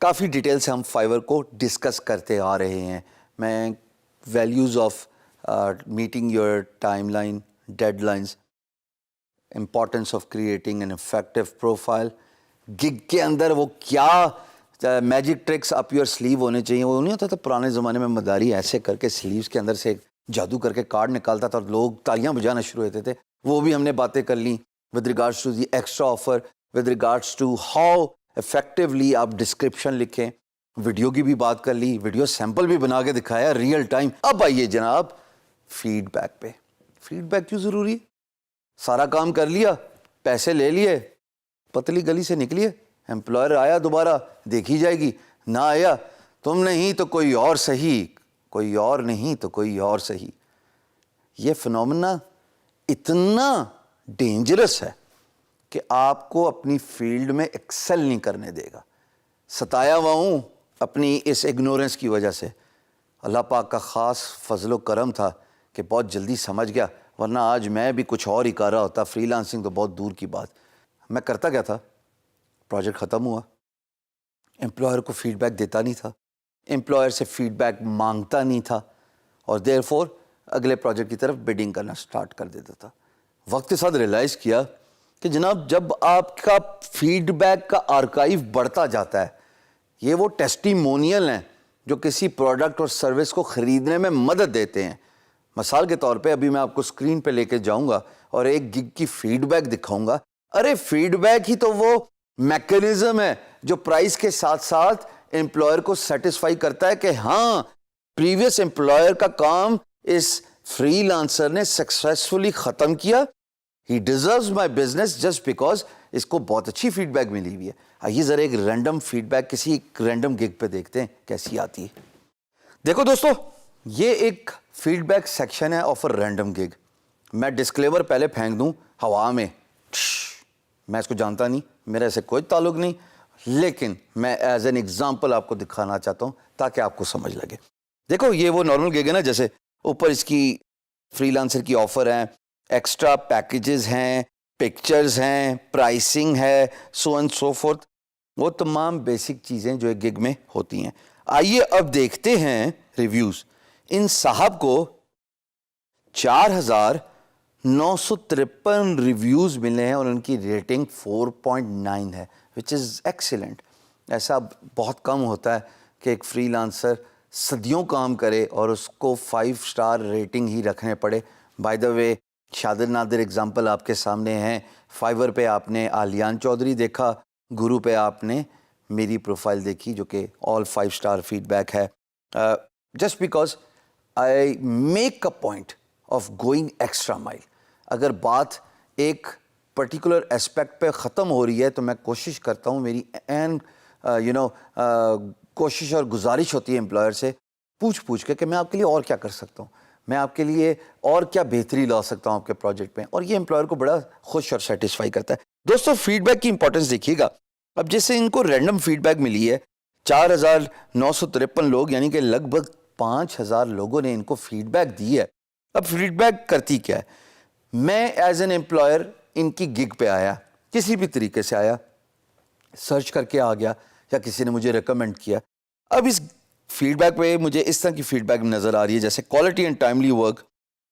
کافی detail سے ہم فائور کو ڈسکس کرتے آ رہے ہیں. میں values of meeting your timeline, deadlines, importance of creating an effective profile. Gig کے اندر وہ کیا magic tricks up your sleeve ہونے چاہیے. وہ نہیں ہوتا تھا پرانے زمانے میں مداری ایسے کر کے سلیوز کے اندر سے جادو کر کے کارڈ نکالتا تھا اور لوگ تالیاں بجانا شروع ہوتے تھے. وہ بھی ہم نے باتیں کر لیں with regards to the extra offer, with regards to how effectively آپ ڈسکرپشن لکھیں. ویڈیو کی بھی بات کر لی، ویڈیو سیمپل بھی بنا کے دکھایا ریئل ٹائم. اب آئیے جناب فیڈ بیک پہ. فیڈ بیک کیوں ضروری ہے؟ سارا کام کر لیا، پیسے لے لیے، پتلی گلی سے نکلیے، امپلائر آیا دوبارہ دیکھی جائے گی، نہ آیا تم نہیں تو کوئی اور صحیح، کوئی اور نہیں تو کوئی اور صحیح. یہ فنومنا اتنا ڈینجرس ہے کہ آپ کو اپنی فیلڈ میں ایکسل نہیں کرنے دے گا. ستایا ہوا ہوں اپنی اس اگنورنس کی وجہ سے. اللہ پاک کا خاص فضل و کرم تھا کہ بہت جلدی سمجھ گیا، ورنہ آج میں بھی کچھ اور ہی کر رہا ہوتا. فری لانسنگ تو بہت دور کی بات. میں کرتا کیا تھا، پروجیکٹ ختم ہوا، امپلائر کو فیڈ بیک دیتا نہیں تھا، امپلائر سے فیڈ بیک مانگتا نہیں تھا، اور دیر فور اگلے پروجیکٹ کی طرف بیڈنگ کرنا سٹارٹ کر دیتا تھا. وقت کے ساتھ ریلائز کیا کہ جناب جب آپ کا فیڈ بیک کا آرکائیو بڑھتا جاتا ہے، یہ وہ ٹیسٹیمونیل ہیں جو کسی پروڈکٹ اور سروس کو خریدنے میں مدد دیتے ہیں. مثال کے طور پہ ابھی میں آپ کو اسکرین پہ لے کے جاؤں گا اور ایک گگ کی فیڈ بیک دکھاؤں گا. ارے فیڈ بیک ہی تو وہ میکینزم ہے جو پرائز کے ساتھ ساتھ امپلائر کو سیٹسفائی کرتا ہے کہ ہاں پریویس امپلائر کا کام اس فری لانسر نے سکسیسفلی ختم کیا. ہی deserves my business just because اس کو بہت اچھی فیڈ بیک ملی ہوئی ہے. آئیے ذرا ایک رینڈم فیڈ بیک کسی ایک رینڈم گگ پہ دیکھتے ہیں کیسی آتی ہے. دیکھو دوستو، یہ ایک فیڈ بیک سیکشن ہے آف اے رینڈم گگ. میں ڈسکلیمر پہلے پھینک دوں ہوا میں، میں اس کو جانتا نہیں، میرا اسے کوئی تعلق نہیں، لیکن میں ایز این ایگزامپل آپ کو دکھانا چاہتا ہوں تاکہ آپ کو سمجھ لگے. دیکھو یہ وہ نارمل گگ ہے نا، جیسے اوپر اس کی فری لانسر کی آفر ہیں، ایکسٹرا پیکیجز ہیں، پکچرز ہیں، پرائسنگ ہے، سو اینڈ سو فورتھ. وہ تمام بیسک چیزیں جو ایک گگ میں ہوتی ہیں. آئیے اب دیکھتے ہیں ریویوز. ان صاحب کو 4953 ریویوز ملے ہیں اور ان کی ریٹنگ 4.9 ہے، وچ از ایکسیلنٹ. ایسا بہت کم ہوتا ہے کہ ایک فری لانسر صدیوں کام کرے اور اس کو 5 اسٹار ریٹنگ ہی رکھنے پڑے. By the way شادر Nadir example آپ کے سامنے ہیں. فائیور پہ آپ نے آلیان چودھری دیکھا، گرو پہ آپ نے میری پروفائل دیکھی جو کہ آل 5 اسٹار فیڈ بیک ہے. Just because I make a point of going extra مائل. اگر بات ایک پرٹیکولر اسپیکٹ پہ ختم ہو رہی ہے تو میں کوشش کرتا ہوں، میری کوشش اور گزارش ہوتی ہے امپلائر سے پوچھ کے کہ میں آپ کے لیے اور کیا کر سکتا ہوں، میں آپ کے لیے اور کیا بہتری لا سکتا ہوں آپ کے پروجیکٹ میں. اور یہ امپلائر کو بڑا خوش اور سیٹسفائی کرتا ہے. دوستو فیڈ بیک کی امپورٹنس دیکھیے گا. اب جیسے ان کو رینڈم فیڈ بیک ملی ہے 4953 لوگ، یعنی کہ لگ بھگ 5000 لوگوں نے ان کو فیڈ بیک دی ہے. اب فیڈ بیک کرتی کیا ہے؟ میں ایز این امپلائر ان کی گگ پہ آیا، کسی بھی طریقے سے آیا، سرچ کر کے آ گیا یا کسی نے مجھے ریکمینڈ کیا. اب اس فیڈ بیک پہ مجھے اس طرح کی فیڈ بیک نظر آ رہی ہے جیسے quality and timely work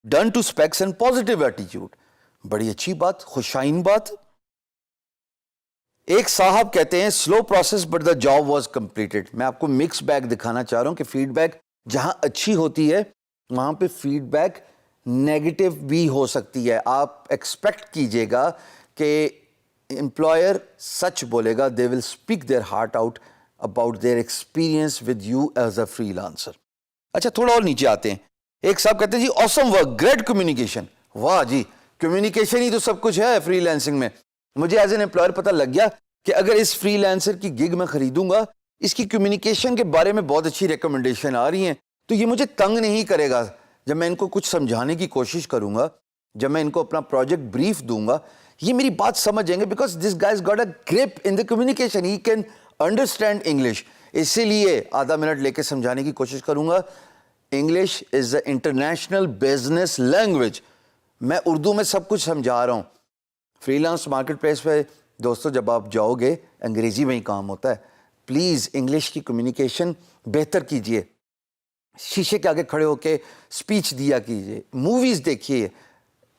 done to specs and positive attitude. بڑی اچھی بات، خوشائن بات. ایک صاحب کہتے ہیں slow process but the job was completed. میں آپ کو مکس بیک دکھانا چاہ رہا ہوں کہ فیڈ بیک جہاں اچھی ہوتی ہے وہاں پہ فیڈ بیک نیگیٹو بھی ہو سکتی ہے. آپ ایکسپیکٹ کیجئے گا کہ امپلائر سچ بولے گا، they will speak their heart out about their experience with you as a freelancer. اچھا تھوڑا اور نیچے آتے ہیں. ایک صاحب کہتے ہیں جی آسم ورک، گریٹ کمیونیکیشن. واہ جی، کمیونیکیشن ہی تو سب کچھ ہے فری لانسنگ میں. مجھے ایز این امپلائر پتہ لگ گیا کہ اگر اس فری لانسر کی گگ میں خریدوں گا، اس کی کمیونیکیشن کے بارے میں بہت اچھی ریکمنڈیشن آ رہی ہیں، تو یہ مجھے تنگ نہیں کرے گا. جب میں ان کو کچھ سمجھانے کی کوشش کروں گا، جب میں ان کو اپنا پروجیکٹ بریف دوں گا، یہ میری بات سمجھ جائیں گے because this guys got a grip in the communication, he can understand English. اسی لیے آدھا منٹ لے کے سمجھانے کی کوشش کروں گا. English is a international business language. میں اردو میں سب کچھ سمجھا رہا ہوں. فری لانس مارکیٹ پلیس پہ دوستو جب آپ جاؤ گے انگریزی میں ہی کام ہوتا ہے. پلیز انگلش کی کمیونیکیشن بہتر کیجیے. شیشے کے آگے کھڑے ہو کے اسپیچ دیا کیجیے, موویز دیکھیے,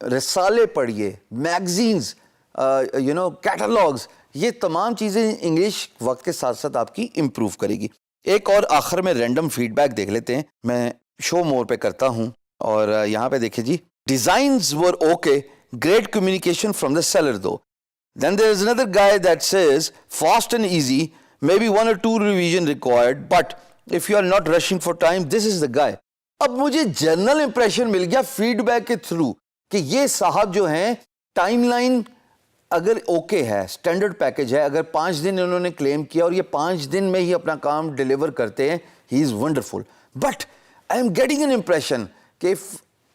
رسالے پڑھیے, میگزینز, کیٹالاگز, یہ تمام چیزیں انگلش وقت کے ساتھ ساتھ آپ کی امپروو کرے گی. ایک اور آخر میں رینڈم فیڈ بیک دیکھ لیتے ہیں. میں شو مور پہ کرتا ہوں اور یہاں پہ دیکھیں جی, designs were okay, great communication from the seller though. Then there is another guy that says fast and easy, maybe 1 or 2 revision required, but if you are not rushing for time, this is the guy. اب مجھے general impression مل گیا feed back کے through کہ یہ صاحب جو ہیں ٹائم لائن اگر اوکے ہے, اسٹینڈرڈ پیکج ہے, اگر 5 دن انہوں نے کلیم کیا اور یہ 5 دن میں ہی اپنا کام ڈیلیور کرتے ہیں, he is wonderful. But I am getting an impression کہ if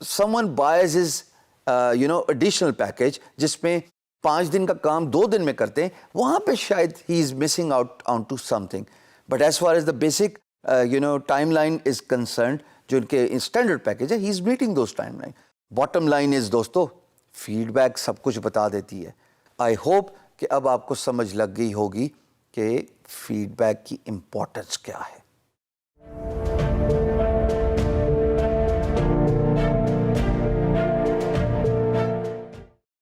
someone buys his additional package جس میں 5 دن کا کام 2 دن میں کرتے ہیں, وہاں پہ شاید he is missing out on to something. But as far as the basic timeline is concerned, جو ان کے اسٹینڈرڈ پیکج ہے, he is meeting those timeline. Bottom line is دوستو, فیڈ بیک سب کچھ بتا دیتی ہے. I hope کہ اب آپ کو سمجھ لگ گئی ہوگی کہ فیڈ بیک کی امپورٹنس کیا ہے.